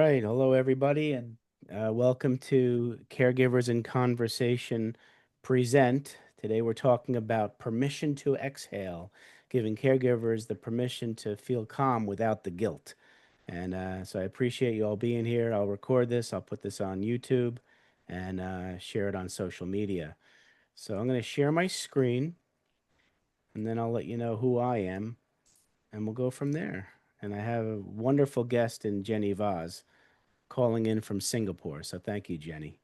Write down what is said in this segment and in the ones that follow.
right. Hello, everybody, and welcome to Caregivers in Conversation Present. Today, we're talking about permission to exhale, giving caregivers the permission to feel calm without the guilt. And so I appreciate you all being here. I'll record this, I'll put this on YouTube, and share it on social media. So I'm going to share my screen, and then I'll let you know who I am, and we'll go from there. And I have a wonderful guest in Jenny Vaz calling in from Singapore. So thank you, Jenny.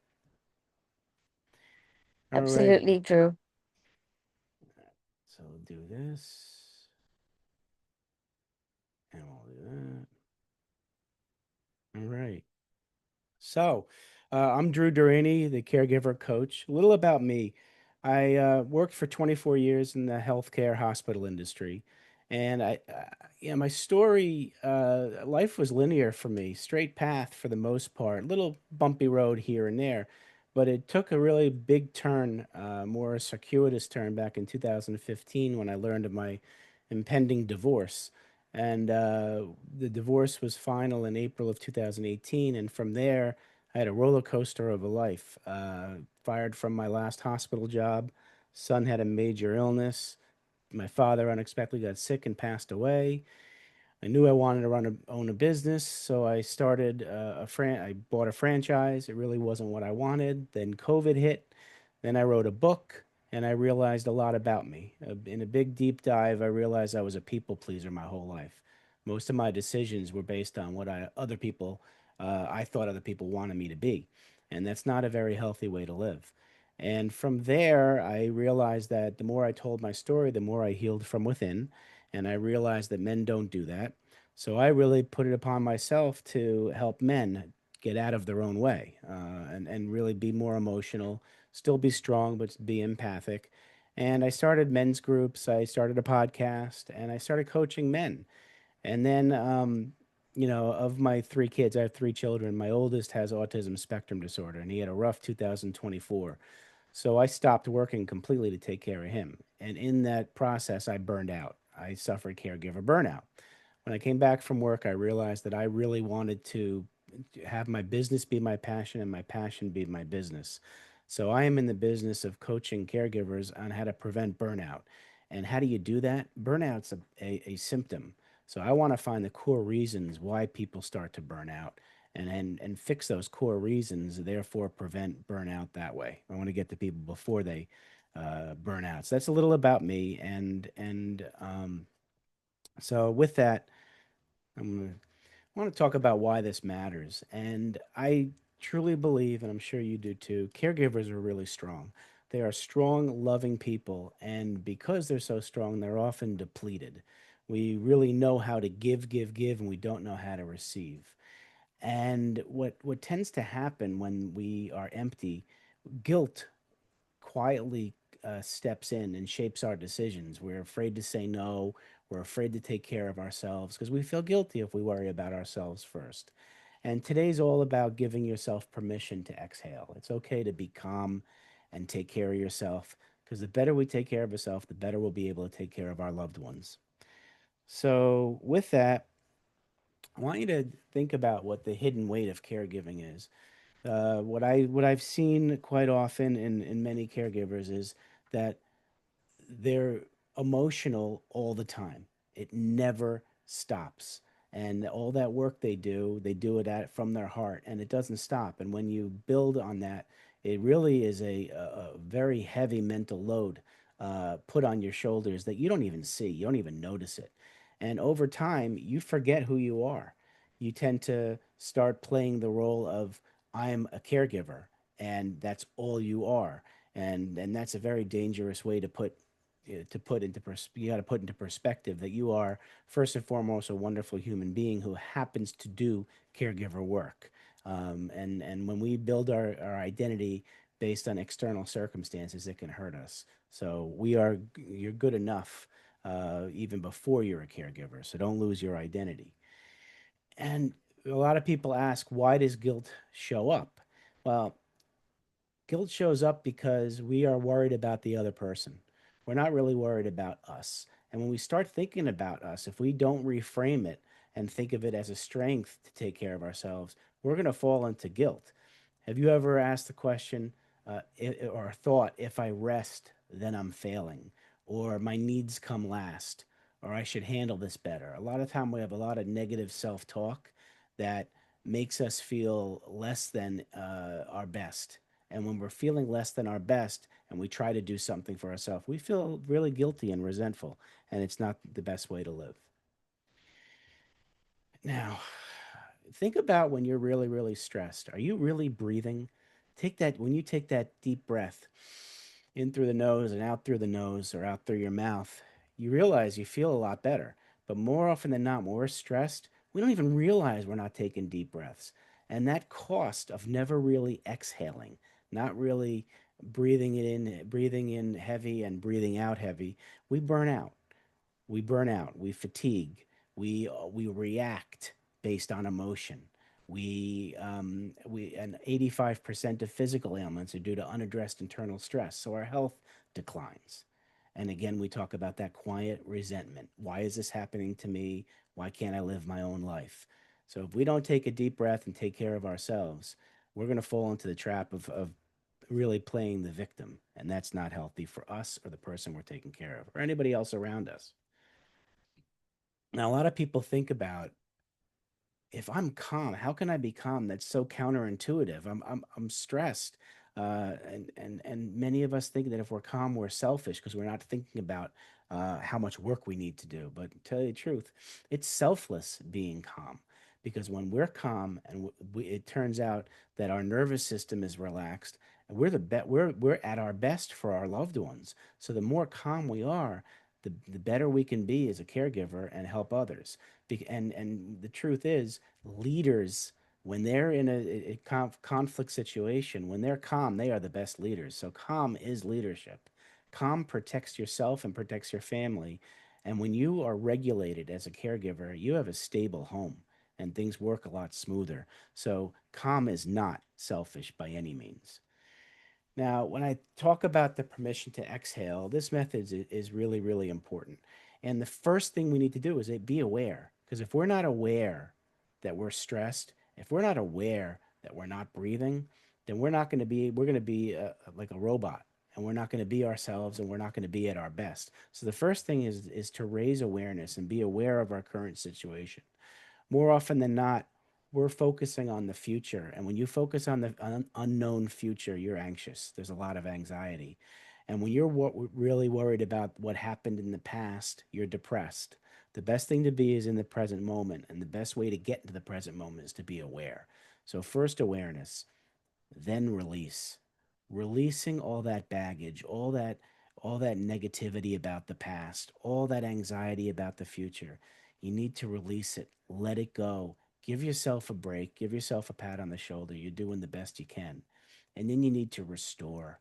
All right. Absolutely, Drew. So we'll do this and we'll do that. All right. So, I'm Drew Duraney, the caregiver coach. A little about me. I worked for 24 years in the healthcare hospital industry. And yeah, my story, life was linear for me, straight path for the most part, little bumpy road here and there. But it took a really big turn, more circuitous turn back in 2015 when I learned of my impending divorce. And the divorce was final in April of 2018. And from there, I had a roller coaster of a life. Fired from my last hospital job. Son had a major illness. My father unexpectedly got sick and passed away. I knew I wanted to own a business, so I started I bought a franchise. It really wasn't what I wanted. Then COVID hit. Then I wrote a book, and I realized a lot about me. In a big deep dive, I realized I was a people pleaser my whole life. Most of my decisions were based on what I thought other people wanted me to be, and that's not a very healthy way to live. And from there, I realized that the more I told my story, the more I healed from within, and I realized that men don't do that. So I really put it upon myself to help men get out of their own way, and really be more emotional, still be strong, but be empathic. And I started men's groups, I started a podcast, and I started coaching men. And then, of my three kids, I have three children. My oldest has autism spectrum disorder, and he had a rough 2024. So I stopped working completely to take care of him. And in that process, I burned out. I suffered caregiver burnout. When I came back from work, I realized that I really wanted to have my business be my passion and my passion be my business. So I am in the business of coaching caregivers on how to prevent burnout. And how do you do that? Burnout's a symptom. So I want to find the core reasons why people start to burn out and fix those core reasons, therefore prevent burnout that way. I want to get to people before they burn out. So that's a little about me. So with that, I want to talk about why this matters. And I truly believe, and I'm sure you do too, caregivers are really strong. They are strong, loving people. And because they're so strong, they're often depleted. We really know how to give, give, give, and we don't know how to receive. And what tends to happen when we are empty, guilt quietly steps in and shapes our decisions. We're afraid to say no. We're afraid to take care of ourselves because we feel guilty if we worry about ourselves first. And today's all about giving yourself permission to exhale. It's okay to be calm and take care of yourself because the better we take care of ourselves, the better we'll be able to take care of our loved ones. So, with that, I want you to think about what the hidden weight of caregiving is. What I've seen quite often in many caregivers is that they're emotional all the time. It never stops. And all that work they do it at from their heart, and it doesn't stop. And when you build on that, it really is a very heavy mental load put on your shoulders that you don't even see, you don't even notice it. And over time, you forget who you are. You tend to start playing the role of I'm a caregiver, and that's all you are. And that's a very dangerous way you got to put into perspective that you are first and foremost a wonderful human being who happens to do caregiver work. And when we build our identity based on external circumstances, it can hurt us. So you're good enough even before you're a caregiver. So don't lose your identity. And a lot of people ask, why does guilt show up? Well, guilt shows up because we are worried about the other person. We're not really worried about us. And when we start thinking about us, if we don't reframe it and think of it as a strength to take care of ourselves, we're going to fall into guilt. Have you ever asked the question or thought, if I rest, then I'm failing, or my needs come last, or I should handle this better? A lot of time we have a lot of negative self talk that makes us feel less than our best. And when we're feeling less than our best and we try to do something for ourselves, we feel really guilty and resentful, and it's not the best way to live. Now, think about when you're really, really stressed. Are you really breathing? When you take that deep breath in through the nose and out through the nose or out through your mouth, you realize you feel a lot better. But more often than not, when we're stressed, we don't even realize we're not taking deep breaths. And that cost of never really exhaling, not really breathing in heavy and breathing out heavy, we burn out. We fatigue, we react based on emotion. We and 85% of physical ailments are due to unaddressed internal stress. So our health declines. And again, we talk about that quiet resentment. Why is this happening to me? Why can't I live my own life? So if we don't take a deep breath and take care of ourselves, we're going to fall into the trap of really playing the victim. And that's not healthy for us or the person we're taking care of or anybody else around us. Now, a lot of people think about, if I'm calm, how can I be calm? That's so counterintuitive. I'm stressed, and many of us think that if we're calm, we're selfish because we're not thinking about how much work we need to do. But to tell you the truth, it's selfless being calm, because when we're calm and it turns out that our nervous system is relaxed, and we're at our best for our loved ones. So the more calm we are, the better we can be as a caregiver and help others. And the truth is, leaders, when they're in a conflict situation, when they're calm, they are the best leaders. So calm is leadership. Calm protects yourself and protects your family. And when you are regulated as a caregiver, you have a stable home and things work a lot smoother. So calm is not selfish by any means. Now, when I talk about the permission to exhale, this method is really, really important. And the first thing we need to do is be aware. Because if we're not aware that we're stressed, if we're not aware that we're not breathing, then we're going to be like a robot, and we're not going to be ourselves, and we're not going to be at our best. So the first thing is to raise awareness and be aware of our current situation. More often than not, we're focusing on the future. And when you focus on the unknown future, you're anxious. There's a lot of anxiety. And when you're really worried about what happened in the past, you're depressed. The best thing to be is in the present moment. And the best way to get into the present moment is to be aware. So, first, awareness, then release. Releasing all that baggage, all that negativity about the past, all that anxiety about the future. You need to release it, let it go. Give yourself a break, give yourself a pat on the shoulder. You're doing the best you can. And then you need to restore.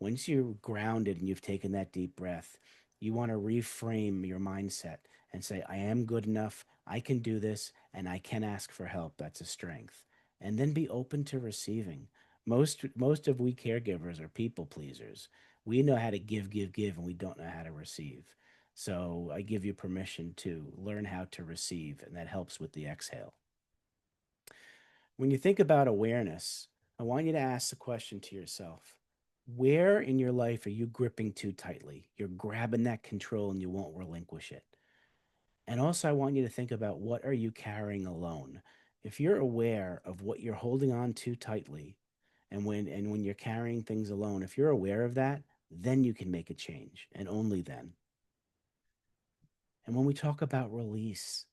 Once you're grounded and you've taken that deep breath, you want to reframe your mindset and say, I am good enough, I can do this, and I can ask for help. That's a strength. And then be open to receiving. Most of we caregivers are people pleasers. We know how to give, give, give, and we don't know how to receive. So I give you permission to learn how to receive, and that helps with the exhale. When you think about awareness, I want you to ask the question to yourself: where in your life are you gripping too tightly? You're grabbing that control and you won't relinquish it. And also, I want you to think about, what are you carrying alone? If you're aware of what you're holding on too tightly, and when you're carrying things alone, if you're aware of that, then you can make a change, and only then. And when we talk about release,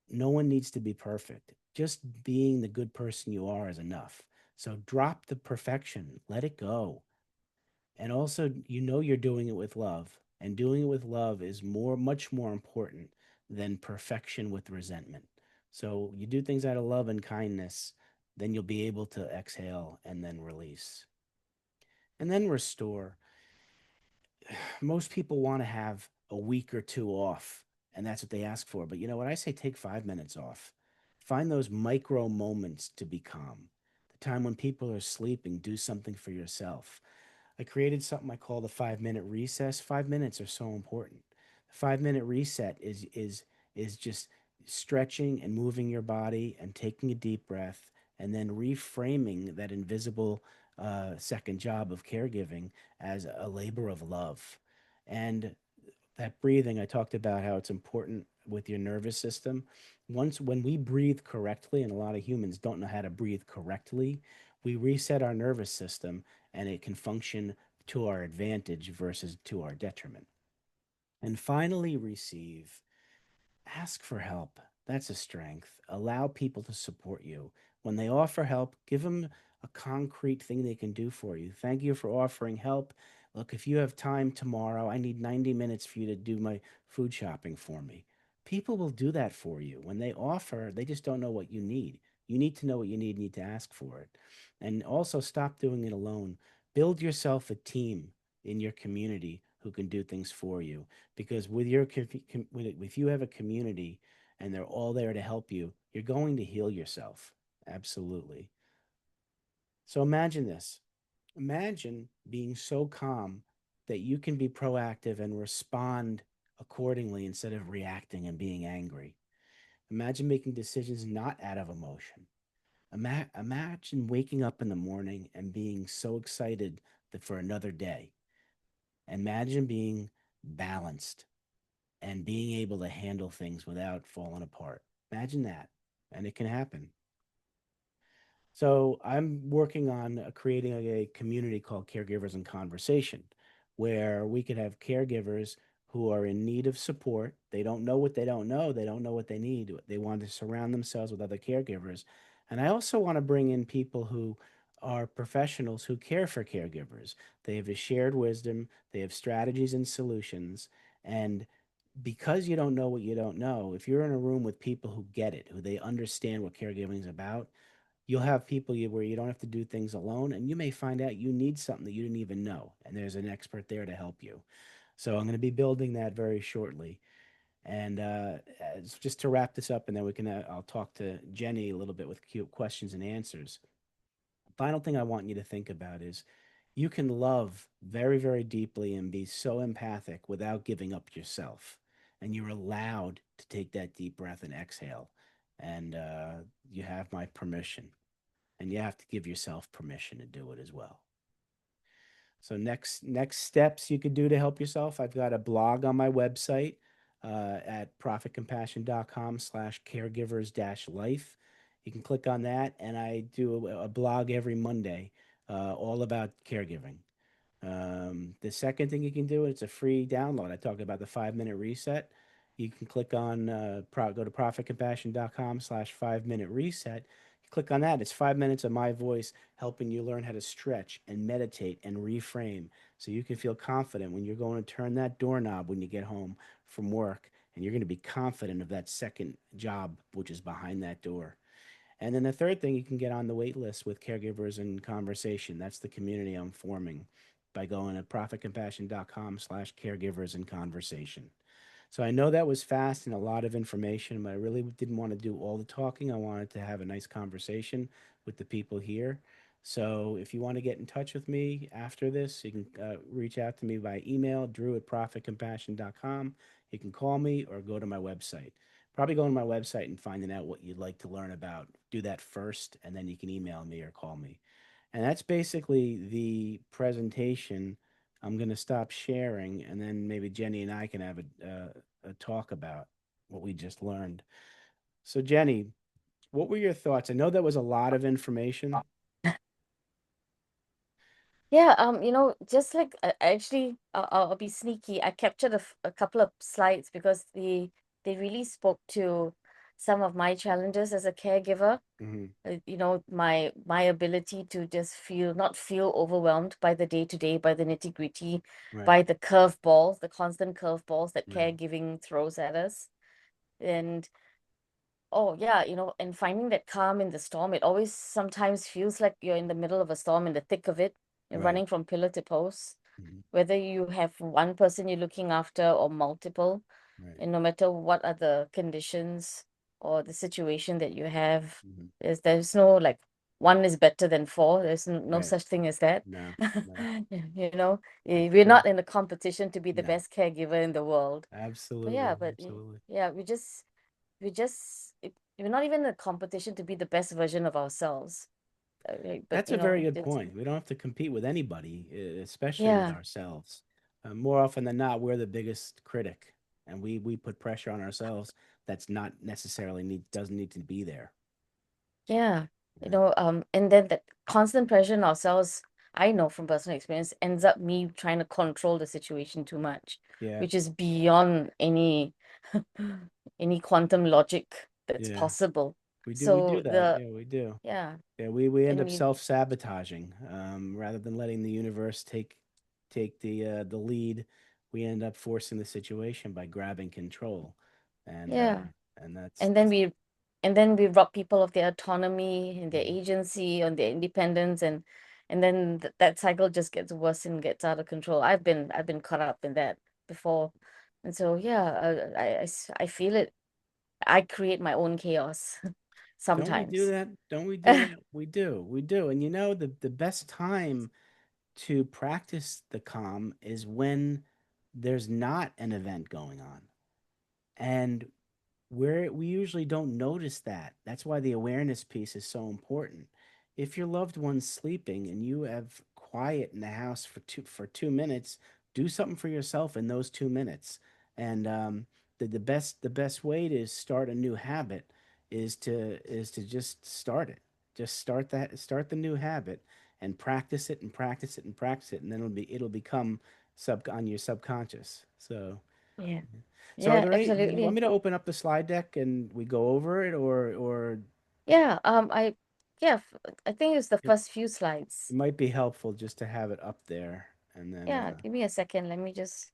no one needs to be perfect. Just being the good person you are is enough. So drop the perfection, let it go. And also, you're doing it with love. And doing it with love is much more important than perfection with resentment. So you do things out of love and kindness, then you'll be able to exhale and then release. And then restore. Most people want to have a week or two off, and that's what they ask for. But you know what? I say take 5 minutes off. Find those micro moments to be calm. The time when people are sleeping, do something for yourself. I created something I call the 5 minute recess. 5 minutes are so important. The 5 minute reset is just stretching and moving your body and taking a deep breath and then reframing that invisible second job of caregiving as a labor of love. And that breathing, I talked about how it's important with your nervous system. Once, when we breathe correctly, and a lot of humans don't know how to breathe correctly, we reset our nervous system and it can function to our advantage versus to our detriment. And finally, receive. Ask for help. That's a strength. Allow people to support you. When they offer help, give them a concrete thing they can do for you. Thank you for offering help. Look, if you have time tomorrow, I need 90 minutes for you to do my food shopping for me. People will do that for you. When they offer, they just don't know what you need. You need to know what you need to ask for it. And also stop doing it alone. Build yourself a team in your community who can do things for you, because with your if you have a community and they're all there to help you, you're going to heal yourself. Absolutely. So imagine this. Imagine being so calm that you can be proactive and respond accordingly instead of reacting and being angry. Imagine making decisions not out of emotion. Imagine waking up in the morning and being so excited that for another day. Imagine being balanced and being able to handle things without falling apart. Imagine that. And it can happen. So I'm working on creating a community called Caregivers in Conversation, where we could have caregivers who are in need of support. They don't know what they don't know. They don't know what they need. They want to surround themselves with other caregivers. And I also want to bring in people who are professionals who care for caregivers. They have a shared wisdom, they have strategies and solutions. And because you don't know what you don't know, if you're in a room with people who get it, who they understand what caregiving is about, you'll have people where you don't have to do things alone, and you may find out you need something that you didn't even know, and there's an expert there to help you. So I'm going to be building that very shortly. And just to wrap this up, and then I'll talk to Jenny a little bit with cute questions and answers. Final thing I want you to think about is you can love very, very deeply and be so empathic without giving up yourself. And you're allowed to take that deep breath and exhale. And you have my permission. And you have to give yourself permission to do it as well. So next steps you could do to help yourself. I've got a blog on my website at profitcompassion.com/caregivers-life. You can click on that, and I do a blog every Monday, all about caregiving. The second thing you can do, it's a free download. I talked about the 5 minute reset. You can click on, go to profitcompassion.com/5 minute reset. You click on that. It's 5 minutes of my voice helping you learn how to stretch and meditate and reframe so you can feel confident when you're going to turn that doorknob when you get home from work. And you're going to be confident of that second job, which is behind that door. And then the third thing, you can get on the wait list with Caregivers in Conversation. That's the community I'm forming by going to profitcompassion.com/caregivers in conversation. So I know that was fast and a lot of information, but I really didn't want to do all the talking. I wanted to have a nice conversation with the people here. So if you want to get in touch with me after this, you can reach out to me by email, drew@profitcompassion.com. You can call me or go to my website. Probably go to my website and finding out what you'd like to learn about. Do that first, and then you can email me or call me. And that's basically the presentation. I'm going to stop sharing, and then maybe Jenny and I can have a talk about what we just learned. So, Jenny, what were your thoughts? I know that was a lot of information. Yeah, just like actually, I'll be sneaky. I captured a couple of slides because they really spoke to some of my challenges as a caregiver. Hmm. My ability to just not feel overwhelmed by the day to day, by the nitty-gritty, Right, by the curveballs, the constant curveballs that right, caregiving throws at us. And oh yeah, and finding that calm in the storm, it always sometimes feels like you're in the middle of a storm, in the thick of it, and right, running from pillar to post, hmm, whether you have one person you're looking after or multiple, right, and no matter what are the conditions or the situation that you have, hmm, there's no like one is better than four. There's no right. such thing as that. No, no, that's We're true. not in a competition to be the No, best caregiver in the world. But absolutely, yeah, but absolutely. yeah, we just we're not even in a competition to be the best version of ourselves, right? But That's a very good point. We don't have to compete with anybody, especially with yeah, ourselves. More often than not, we're the biggest critic, and we put pressure on ourselves that's not necessarily doesn't need to be there. yeah, Yeah, and then that constant pressure on ourselves, I know from personal experience, ends up me trying to control the situation too much, yeah, which is beyond any quantum logic that's yeah. possible. We do So that. Yeah, we do. yeah, Yeah, we end and up we self-sabotaging rather than letting the universe take the lead. We end up forcing the situation by grabbing control, and yeah, and then that's we and then we rob people of their autonomy and their mhm. agency and their independence, and then that cycle just gets worse and gets out of control. I've been caught up in that before, and so yeah, I feel it. I create my own chaos Don't we do sometimes. that? Don't we do that? We do. We do. And you know, the best time to practice the calm is when there's not an event going on. And we usually don't notice that. That's why the awareness piece is so important. If your loved one's sleeping and you have quiet in the house for 2 minutes, do something for yourself in those 2 minutes. And the best way to start a new habit is to just start it. Just start the new habit and practice it and practice it and practice it, and then it'll become sub on your subconscious. Yeah, So are yeah, there any, do you want absolutely. me to open up the slide deck and we go over it or Yeah, yeah, I think it's the it, first few it slides. might be helpful just to have it up there and then Yeah, give me a second. Let me just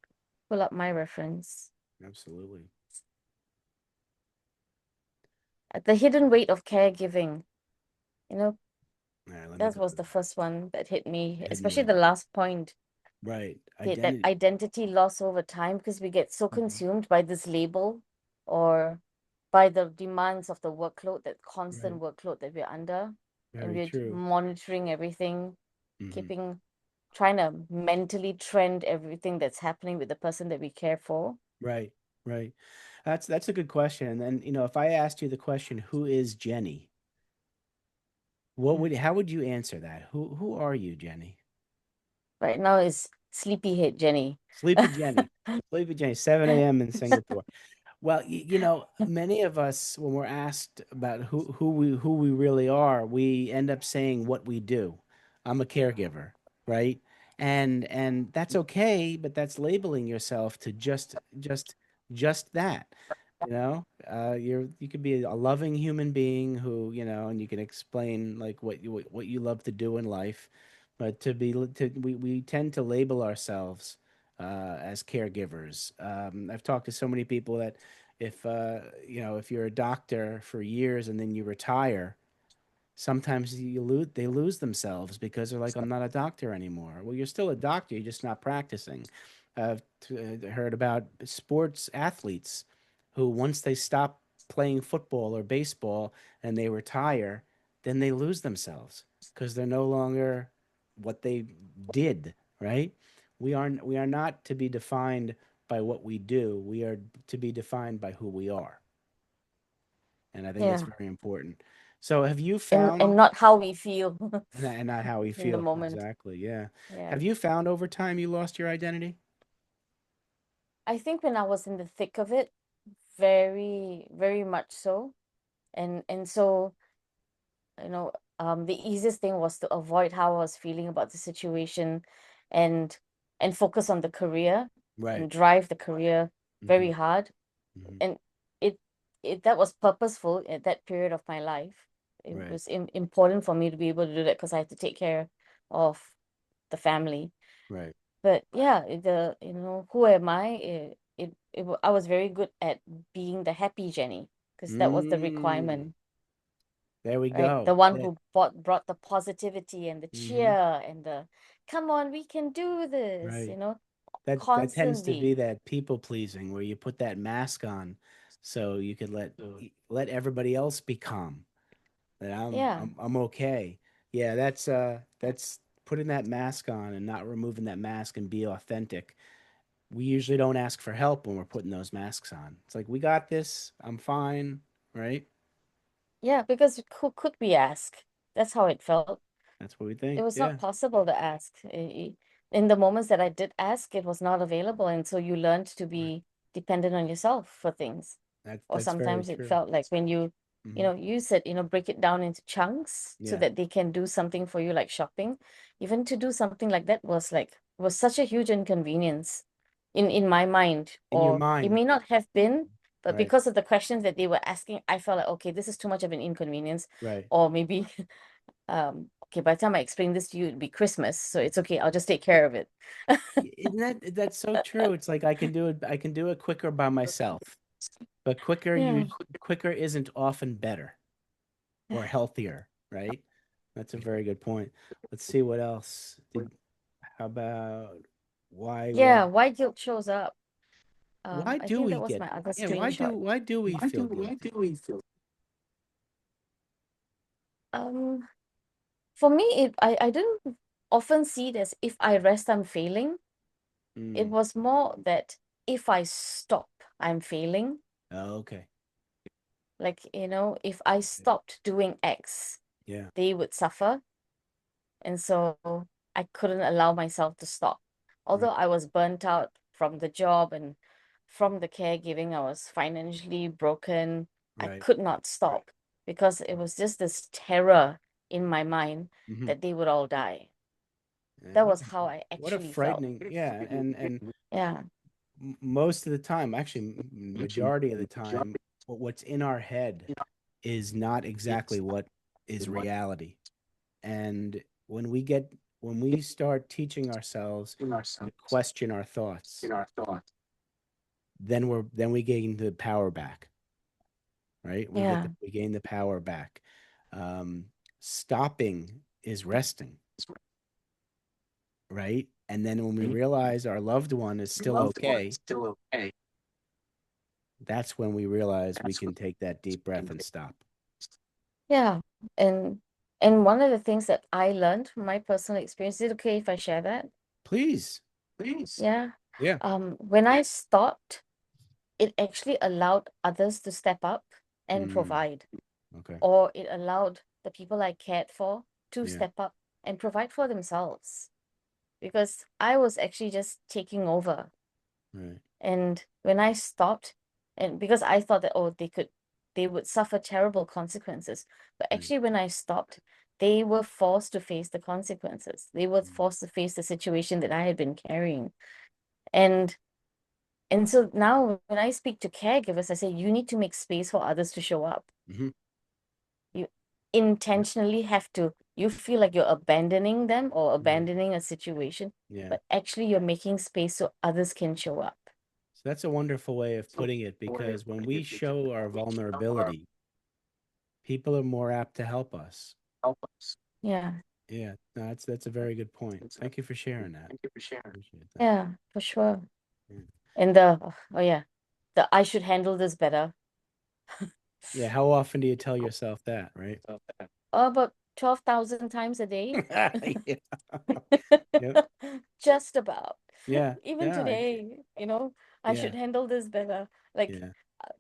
pull up my reference. absolutely. The hidden weight of caregiving. You know, All right, let me that go was to the first one that hit me, the hidden especially weight. the last point, Right. that Identity. identity loss over time because we get so Mhm. consumed by this label or by the demands of the workload, that Right. constant workload that we're under, and Very we're true. monitoring everything, Hmm. keeping trying to mentally trend everything that's happening with the person that we care for. Right. Right. That's a good question. And then, if I asked you the question, who is Jenny? Yeah. How would you answer that? Who are you, Jenny? Right now is sleepyhead Jenny. Sleepy Jenny. Sleepy Jenny, 7 a.m. in Singapore. Well, many of us, when we're asked about who we really are, we end up saying what we do. I'm a caregiver, right? And that's okay, but that's labeling yourself to just that. You could be a loving human being who, and you can explain like what you love to do in life, but we tend to label ourselves as caregivers. I've talked to so many people that if you're a doctor for years and then you retire, sometimes they lose themselves because they're like, I'm not a doctor anymore. Well, you're still a doctor, you're just not practicing. I've heard about sports athletes who, once they stop playing football or baseball and they retire, then they lose themselves because they're no longer what they did, right? We are not to be defined by what we do. We are to be defined by who we are. And I think that's Yeah. very important. So have you And found, not how we feel and not how we in the feel, moment. exactly, yeah. Yeah. Have you found over time you lost your identity? I think when I was in the thick of it, very, very much so. And so, you know, the easiest thing was to avoid how I was feeling about the situation and and focus on the career Right. and drive the career Hmm. very hard. Hmm. And it that was purposeful at that period of my life. It Right. was important for me to be able to do that because I had to take care of the family. Right. But yeah, who am I? I was very good at being the happy Jenny because that was the Mm, requirement, there we right? go. The one That, who brought the positivity and the cheer hmm. and the come on, we can do this, Right. That tends to be constantly. that people pleasing where you put that mask on so you could let everybody else be calm. That Yeah, I'm okay. Yeah, that's putting that mask on and not removing that mask and be authentic. we usually don't ask for help when we're putting those masks on. It's like, we got this. I'm fine, right? Yeah, because who could we ask? That's how it felt. That's what we It think. was not Yeah, possible to ask. In the moments that I did ask, it was not available. And so you learned to right. be dependent on yourself for things. Or That's very sometimes it true. felt like when Hmm. you said, break it down into chunks so Yeah, that they can do something for you, like shopping. Even to do something like that was such a huge inconvenience in my mind. in your Or it mind, may not have been, but right? because of the questions that they were asking, I felt like, okay, this is too much of an inconvenience. Right. Or maybe okay, by the time I explain this to you, it'd be Christmas, so it's okay. I'll just take care of it. Isn't that's so true? It's like I can do it. I can do it quicker by myself, but Yeah. quicker isn't often better or healthier, right? That's a very good point. Let's see what else. How about why Yeah, why guilt shows up. why I do think we that was get my other yeah, screenshot. why do we feel guilty? Um, for me, I didn't often see it as if I rest, I'm failing. It Mm. was more that if I stop, I'm failing. Oh, okay. Like, if I Okay. stopped doing X, Yeah. they would suffer. And so I couldn't allow myself to stop. Right. Although I was burnt out from the job and from the caregiving, I was financially broken. I Right. could not stop because it was just this terror in my mind Hmm. that they would all die. Yeah, That was how I what a actually felt. frightening, yeah, and Yeah, most of the time, actually, majority of the time, what's in our head is not exactly what is reality. And when we get when we start teaching ourselves to question our thoughts, then we gain the power back, right? yeah, We gain the power back. Um, Stopping is resting, right? And then when we realize our loved one is still okay, that's when we realize we can take that deep breath and stop. yeah. And and one of the things that I learned from my personal experience, is it okay if I share that? Please. Yeah. Yeah. When I stopped, it actually allowed others to step up and Mm, provide, okay. or it allowed the people I cared for to Yeah. step up and provide for themselves because I was actually just taking over. Right. And when I stopped, and because I thought that, oh, they would suffer terrible consequences. But Right. actually, when I stopped, they were forced to face the consequences. They were Mm, forced to face the situation that I had been carrying. And and so now when I speak to caregivers, I say you need to make space for others to show up. mhm. You Yep. intentionally have to, you feel like you're abandoning them or Right. abandoning a situation, Yeah. but actually you're making space so others can show up. So that's a wonderful way of putting it because when we show our vulnerability, people are more apt to help us. Yeah, Yeah. No, that's a very good point. Thank you for sharing that. Appreciate that. yeah, for sure. Yeah. And oh yeah, the I should handle this better. Yeah. How often do you tell yourself that, right? About 12,000 times a day. Yeah. Yep. Just about. Yeah. Even Yeah. today, I Yeah. should handle this better. Like,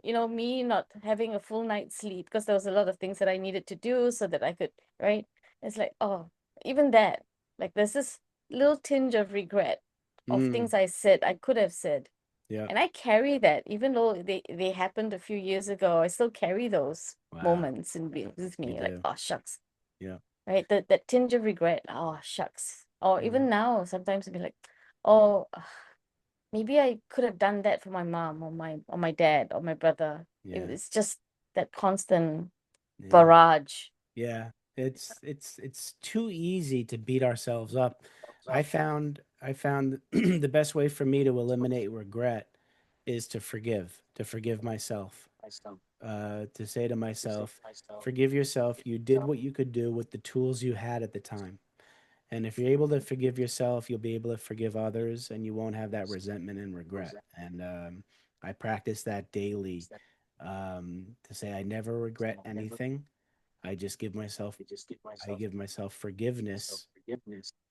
Yeah. me not having a full night's sleep because there was a lot of things that I needed to do so that I could, right? It's like, oh, even that, like, there's this little tinge of regret of Mm. things I said, I could have said. Yeah. And I carry that, even though they happened a few years ago, I still carry those Wow. moments with You me, like, do. oh, shucks, Yeah. right? That tinge of regret, oh, shucks. Or Mm. even now, sometimes I'd be like, oh, maybe I could have done that for my mom or my dad or my brother. Yeah. It's just that constant Yeah. barrage. Yeah, it's too easy to beat ourselves up. I found the best way for me to eliminate regret is to forgive myself. To say to myself, forgive yourself. You did what you could do with the tools you had at the time. And if you're able to forgive yourself, you'll be able to forgive others and you won't have that resentment and regret. And I practice that daily, to say I never regret anything. I just give myself I give myself forgiveness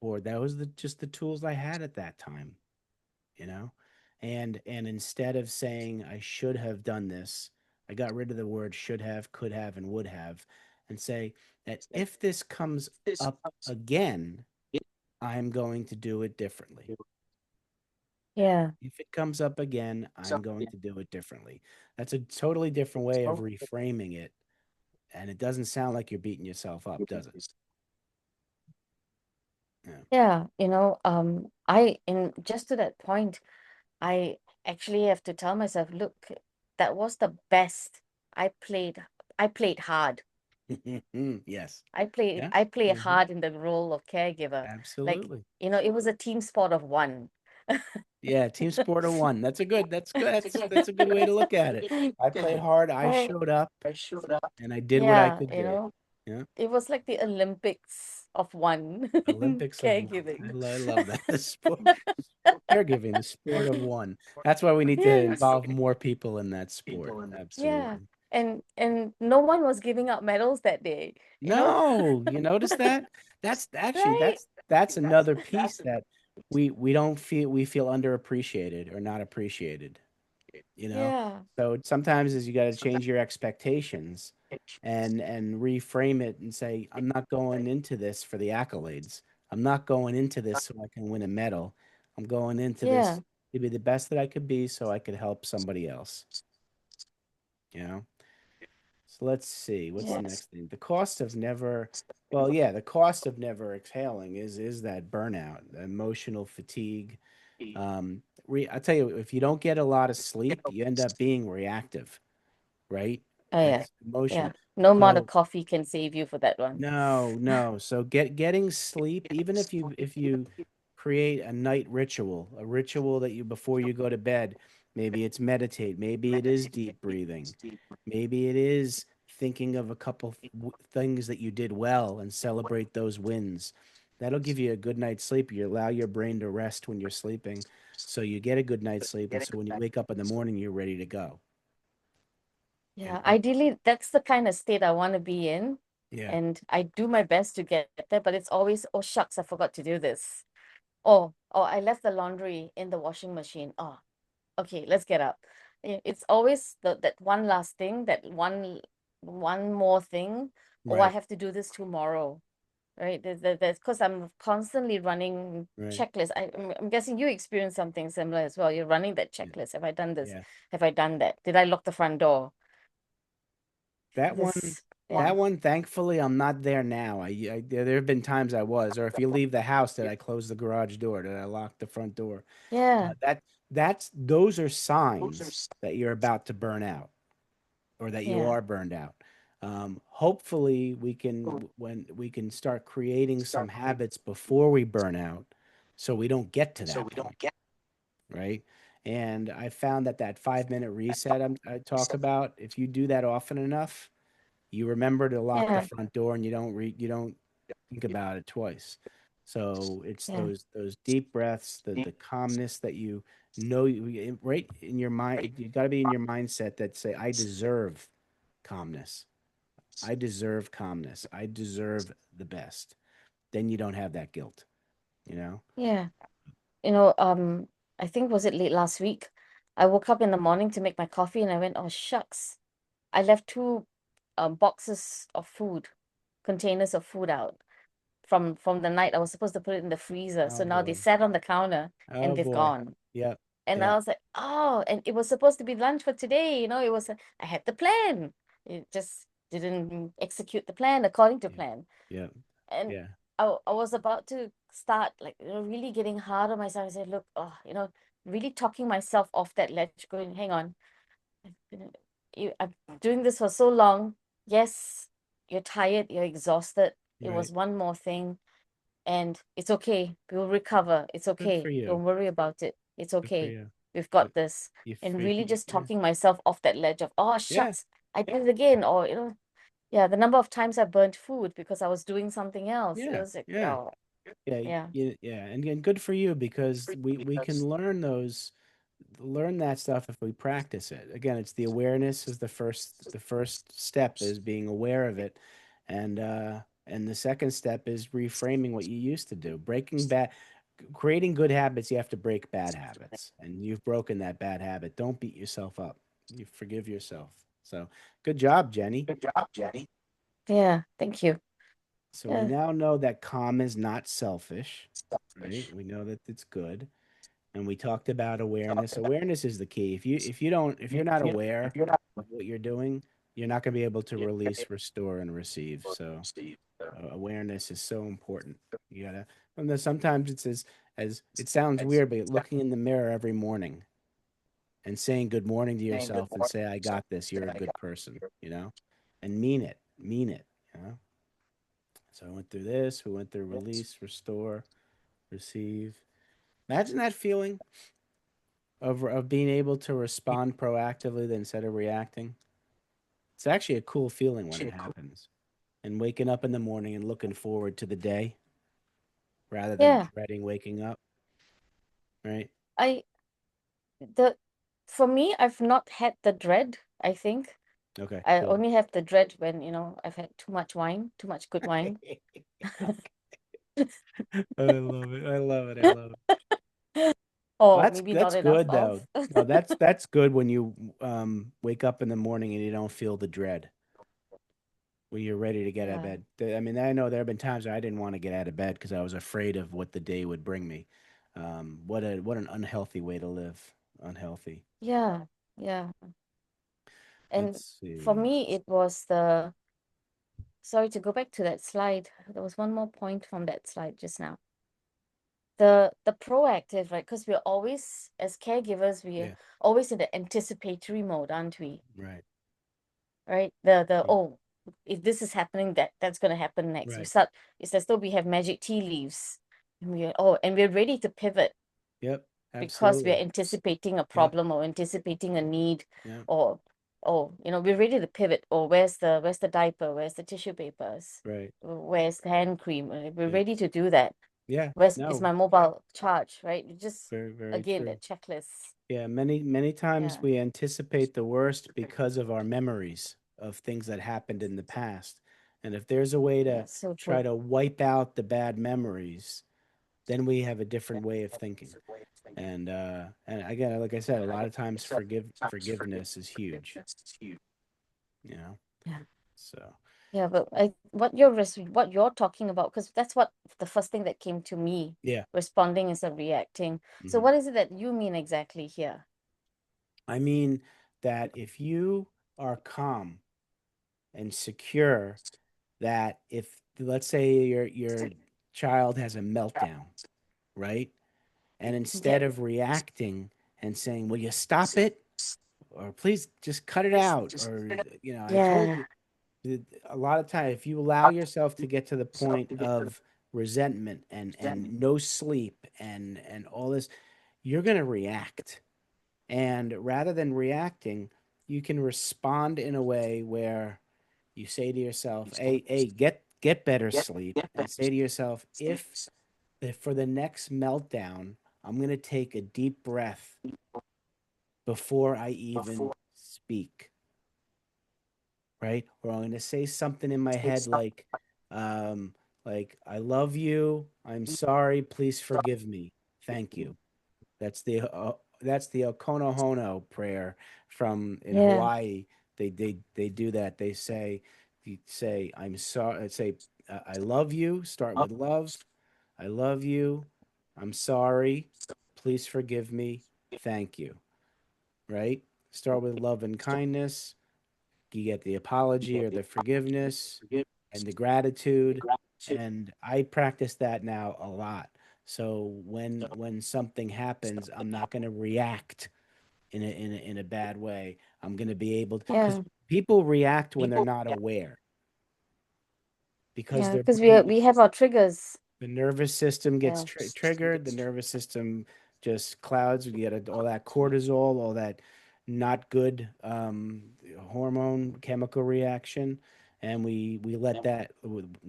for that was just the tools I had at that time, you know? And instead of saying I should have done this, I got rid of the word should have, could have, and would have, and say that if this comes up again, I'm going to do it differently. Yeah. If it comes up again, I'm going to do it differently. That's a totally different way of reframing it. And it doesn't sound like you're beating yourself up, does it? Yeah. Yeah, I in just to that point, I actually have to tell myself, look, that was the best. I played I played hard. Yes. I play Yeah. I play Hmm. hard in the role of caregiver. Like, Absolutely. it was a team sport of one. Yeah. Team sport of one. That's a good, that's good. That's a good way to look at it. I played hard. I Right. showed up and I did what I Yeah, could do. Yeah. it was like the Olympics of one Olympics of one. caregiving. I love that. The sport, caregiving, the sport of one. That's why we need to Yes. involve more people in that sport. Yeah. Absolutely. And no one was giving out medals that day, you know? No, you notice that? That's actually Right? that's another piece that we don't feel we feel underappreciated or not appreciated, you know? Yeah. So sometimes is you got to change your expectations and reframe it and say, I'm not going into this for the accolades. I'm not going into this so I can win a medal. I'm going into Yeah. this to be the best that I could be so I could help somebody else, you know? So let's see, what's the Yes. next thing? The cost of never, well, yeah, the cost of never exhaling is that burnout, emotional fatigue. I tell you, if you don't get a lot of sleep, you end up being reactive, right? Oh yeah. That's emotional. Yeah. No amount of So coffee can save you for that one. no, no. So getting sleep, even if you create a night ritual, a ritual that you before you go to bed, maybe it's meditate, maybe it is deep breathing, maybe it is thinking of a couple things that you did well and celebrate those wins. That'll give you a good night's sleep. You allow your brain to rest when you're sleeping, so you get a good night's sleep, and so when you wake up in the morning, you're ready to go. You Yeah, know? ideally, that's the kind of state I want to be in. Yeah. And I do my best to get there, but it's always, oh, shucks, I forgot to do this. Oh, I left the laundry in the washing machine. Oh, okay, let's get up. It's always that one last thing, that one more thing. Oh, I Right. have to do this tomorrow, right? There's because I'm constantly running Right. checklists. I'm guessing you experience something similar as well. You're running that Yeah. checklist. Have I done this? Yeah. Have I done that? Did I lock the front door? That one, This, yeah, that one, thankfully, I'm not there now. There have been times I was, or if you leave the house, did I close the garage door? Did I lock the front door? yeah, Those are signs that you're about to burn out or that you yeah, are burned out. Hopefully, when we can start creating some habits before we burn out, so we don't get to that point, right? And I found that that 5 minute reset I talk about, if you do that often enough, you remember to lock the yeah, front door and you don't think about it twice. So it's yeah, those deep breaths, the calmness that you know right in your mind. You got to be in your mindset that say, I deserve calmness. I deserve calmness. I deserve the best. Then you don't have that guilt, you know? yeah. You know, I think was it late last week? I woke up in the morning to make my coffee and I went, oh shucks, I left two boxes of food, containers of food out from the night. I was supposed to put it in the freezer. So Oh now they boy. sat on the counter and Oh they've boy. gone. Yep. And I Yep. was like, oh, and it was supposed to be lunch for today. It was, I had the plan. It just didn't execute the plan according to Yeah. plan. Yep. And Yeah. I was about to start, like, really getting hard on myself. I said, look, really talking myself off that ledge, going, hang on, I'm doing this for so long. Yes, you're tired, you're exhausted. It Right. was one more thing, and it's okay. We'll recover. It's Good for okay. you. Don't worry about it. It's Good for okay. you. We've Good. got this. You And free. really just Yeah. talking myself off that ledge of, oh, Yeah. shucks, I did it again. Or, yeah, the number of times I burnt food because I was doing something else. It Yeah. was like, Yeah. oh, Yeah, yeah, yeah, and good for you because we can learn that stuff if we practice it. Again, it's the awareness is the first step is being aware of it, and the second step is reframing what you used to do. Breaking bad. creating good habits, you have to break bad habits, and you've broken that bad habit. Don't beat yourself up. You forgive yourself. So, good job, Jenny. Yeah, thank you. So we Yeah, now know that calm is not selfish, right? We know that it's good. And we talked about awareness. Awareness is the key. If you're not aware of what you're doing, you're not going to be able to release, restore, and receive. So awareness is so important. You gotta. And then sometimes it's as it sounds weird, but looking in the mirror every morning and saying good morning to yourself and say, "I got this. You're a good person." And mean it. Mean it. You know. So I went through this. We went through release, restore, receive. Imagine that feeling of being able to respond proactively instead of reacting. It's actually a cool feeling when it happens. And waking up in the morning and looking forward to the day rather than yeah. dreading waking up, right? I the For me, I've not had the dread, I think. Okay, I cool. only have the dread when, I've had too much wine, too much good wine. I love it. I love it. I love it. Well, Or that's maybe not that's enough good though. of. No, that's good when you wake up in the morning and you don't feel the dread when you're ready to get out of Yeah, bed. I mean, I know there have been times I didn't want to get out of bed because I was afraid of what the day would bring me. What an unhealthy way to live. Unhealthy. yeah, yeah. And Let's for see. me, it was the sorry to go back to that slide. There was one more point from that slide just now. The proactive, right? Because we're always, as caregivers, we're Yeah. always in the anticipatory mode, aren't we? Right. Right? The Yeah. oh, if this is happening, that's gonna happen next. We Right. start, it's as though we have magic tea leaves. And we're ready to pivot Yep. because we're Absolutely. anticipating a Yep. problem or anticipating a need, Yep. or we're ready to pivot. Or where's the diaper? Where's the tissue papers? Right. Where's the hand cream? We're Yep. ready to do that. Yeah. Where's is No. my mobile charge? Right? You just, Very, very again, true. that checklist. Yeah. Many times Yeah, we anticipate the worst because of our memories of things that happened in the past. And if there's a way yeah, to so try true. to wipe out the bad memories, then we have a different way of thinking. And again, like I said, a lot of times forgiveness is huge, you know. Yeah. So Yeah, but what you're talking about, because that's what the first thing that came to me, yeah. responding instead of reacting. So Mhm. what is it that you mean exactly here? I mean that if you are calm and secure, that if let's say your child has a meltdown, right? And Yeah, instead of reacting and saying, "Will you stop it?" or "Please just cut it out," or "I told yeah, you." A lot of time, if you allow yourself to get to the point of resentment and no sleep and all this, you're gonna react. And rather than reacting, you can respond in a way where you say to yourself, hey, get better sleep, and say to yourself, if for the next meltdown, I'm gonna take a deep breath before I even speak, right? Or I'm gonna say something in my head um, like I love you, I'm sorry, please forgive me, thank you. That's the Okonohono prayer from in yeah, Hawaii. They do that. You say I'm sorry. Say I love you. Start with love. I love you. I'm sorry. Please forgive me. Thank you. Right. Start with love and kindness. You get the apology or the forgiveness and the gratitude. And I practice that now a lot. So when something happens, I'm not going to react in a bad way. I'm going to be able to, because yeah, people react when they're not aware because yeah. their Because brain, we have our triggers. the nervous system gets Yeah, triggered. The nervous system just clouds. You get all that cortisol, all that not good hormone chemical reaction, and we let that.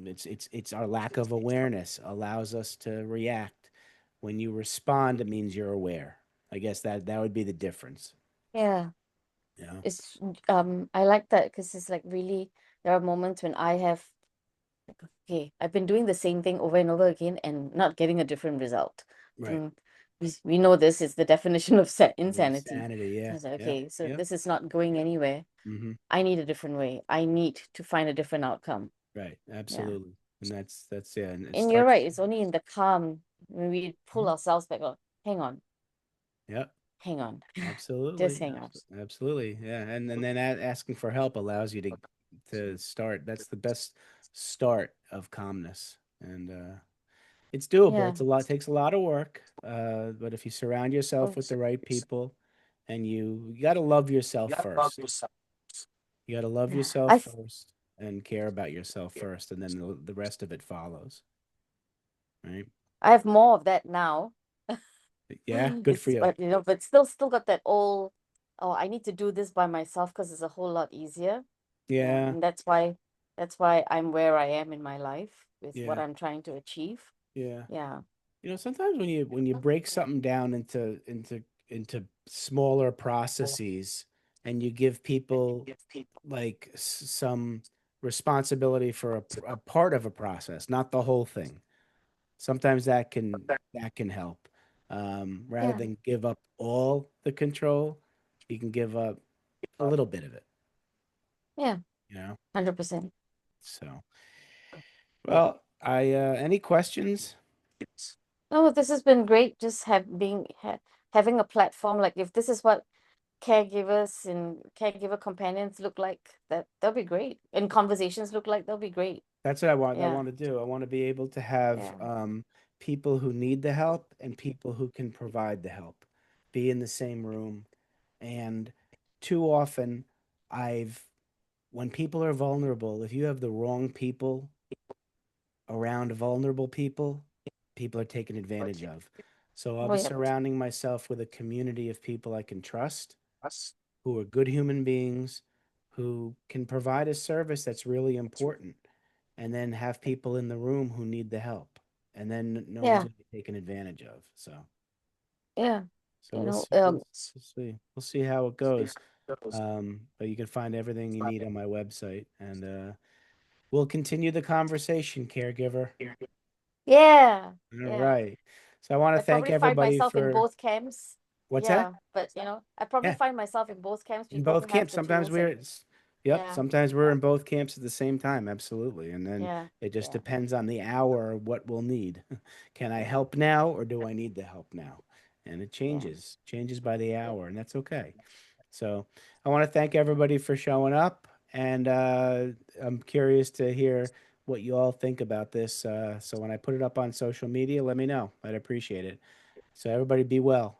It's our lack of awareness allows us to react. When you respond, it means you're aware. I guess that would be the difference. yeah. Yeah. It's I like that because it's like really there are moments when I have Okay, I've been doing the same thing over and over again and not getting a different result. I Right. think we know this is the definition of insanity. Insanity. So I Yeah. was like, Yep. okay, so Yep. this is not going anywhere. Hmm. I need a different way. I need to find a different outcome. Right. Yeah. Absolutely. And that's yeah. And it And you're starts. right, it's only in the calm when we pull Mhm. ourselves back. Oh, Yep. hang on, just Absolutely. hang on. Absolutely. Yeah. And then asking for help allows you to start. That's the best start of calmness. And it's doable. Yeah. It's a lot. Takes a lot of work. But if you surround yourself Oh, with the right people, and you got to love yourself first. You got to love yeah. yourself first and care about yourself first, and then the rest of it follows. Right? I have more of that now. Yeah. Good for It's you. but but still got that old, oh, I need to do this by myself because it's a whole lot easier. Yeah, Yeah. and that's why I'm where I am in my life with what Yeah. I'm trying to achieve. Yeah. Yeah. Sometimes when you break something down into smaller processes and you give people like some responsibility for a part of a process, not the whole thing. Sometimes that can help. Rather Yeah. than give up all the control, you can give up a little bit of it, Yeah. you know? 100%. So, well, I any questions? Oh, this has been great. Just having a platform like if this is what caregivers and caregiver companions look like, that'll be great. And conversations look like they'll be great. That's what I want. I Yeah. want to do. I want to be able to have Yeah. people who need the help and people who can provide the help be in the same room. And too often, I've when people are vulnerable, if you have the wrong people around vulnerable people, people are taken advantage of. So Oh I'm yeah. surrounding myself with a community of people I can trust, who are good human beings, who can provide a service that's really important, and then have people in the room who need the help, and then no one's Yeah. going to be taken advantage of. Yeah. So You we'll know, see. We'll see. We'll see how it goes. But you can find everything you need on my website, and we'll continue the conversation, caregiver. yeah. All Yeah. right. So I want to I thank probably find everybody myself in for both camps. what's that? Yeah, but I probably Yeah, find myself in both camps, in people both who have camps. the Sometimes tools and yep, yeah, sometimes we're in both camps at the same time. Absolutely. And then yeah, it just yeah, depends on the hour what we'll need. Can I yeah, help now or do I need the help now? And it yeah, changes by the hour, and that's okay. So I want to thank everybody for showing up, and I'm curious to hear what you all think about this. So when I put it up on social media, let me know. I'd appreciate it. So everybody be well.